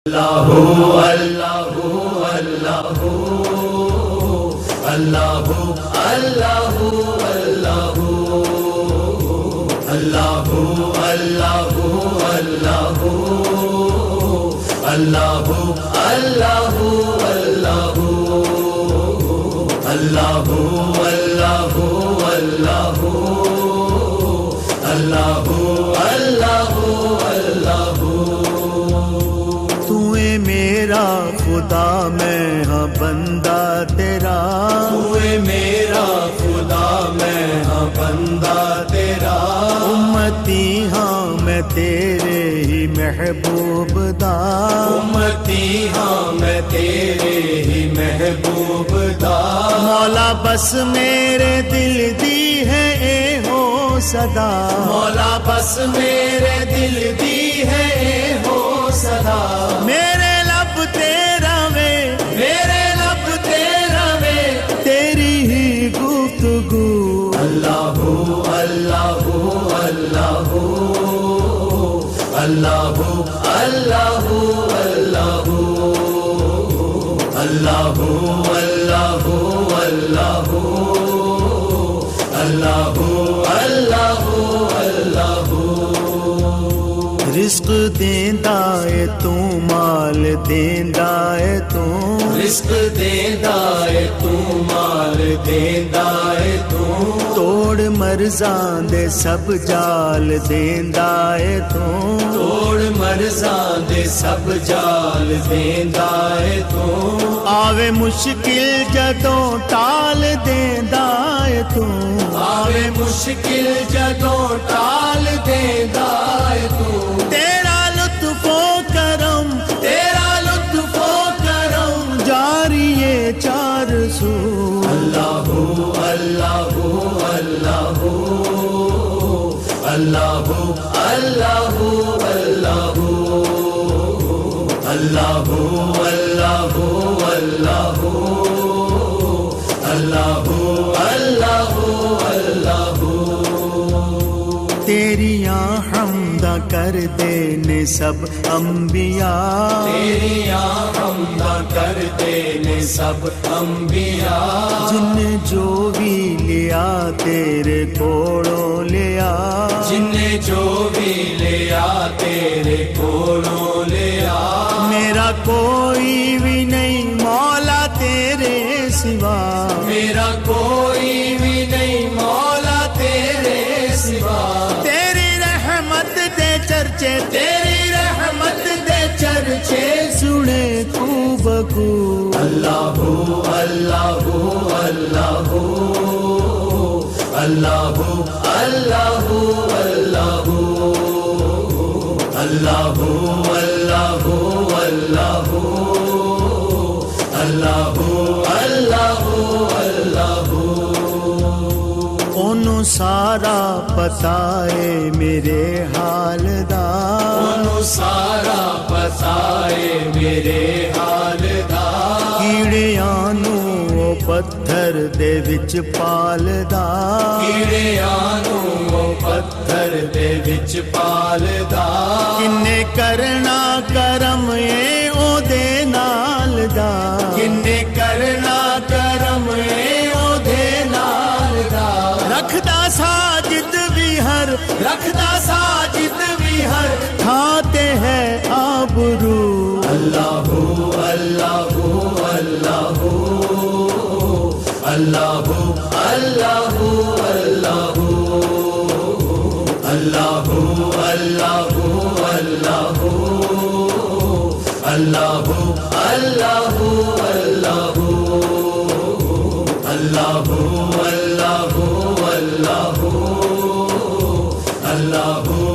اللہ اللہ اللہ اللہ اللہ اللہ اللہ اللہ اللہ اللہ اللہ اللہ اللہ اللہ اللہ اللہ تو ہے میرا خدا میں ہاں بندہ تیرا، تو ہے میرا خدا میں ہاں بندہ تیرا، امتی ہاں میں تیرے ہی محبوب دا، امتی ہاں میں تیرے ہی محبوب دا، مولا بس میرے دل دی ہے اے ہو صدا، مولا بس میرے دل دی ہے اے ہو صدا، میرے لب تیرا میں، میرے لب تیرا میں تیری ہی گفتگو، اللہ اللہ اللہ اللہ اللہ اللہ اللہ اللہ اللہ اللہ اللہ رزق دیندا ہے تو مال دیندا ہے تو، رزق دیندا ہے تو مال دیندا ہے تو، توڑ مرزاں دے سب جال دیندا ہے تو، توڑ مرزاں دے سب جال دیندا ہے تو، آوے مشکل جدوں ٹال دیندا ہے تو، آوے مشکل جدوں ٹال دیندا ہے تو، تیرا لطف و کرم، تیرا لطف و کرم جاری ہے چار سو، اللہ اللہ اللہ اللہ اللہ اللہ اللہ اللہ اللہ اللہ اللہ تیریاں حمدہ کر دینے سب انبیاء، تیریاں حمدہ کر دینے سب انبیاء، جن نے جو بھی لیا تیرے کوڑوں لیا، جن نے جو بھی لیا تیرے کولوں لیا، میرا کوئی بھی نہیں مولا تیرے سوا، میرا کوئی بھی نہیں مولا تیرے سوا، تیری رحمت دے چرچے، تیری رحمت دے چرچے سنے کو بکو، اللہ اللہ اللہ اللہ اللہ اللہ اللہ اللہ اللہ اللہ اللہ انہوں سارا پتہ ہے میرے حال دا، انہوں سارا پتہ ہے میرے حال دا، کیڑیاں نوں او پتھر دے وچ پالدا، کیڑیاں نوں او پتھر دے وچ پالدا، کنے کرنا کرم اے او دے نال دا، کنے کرنا کرم اے او دے نال دا، رکھدا ساجد بھی ہر، رکھدا ساجد بھی ہر، کھاتے ہیں آبرو، اللہ اللہ اللہ اللہ اللہ اللہ اللہ اللہ اللہ اللہ اللہ اللہ اللہ اللہ اللہ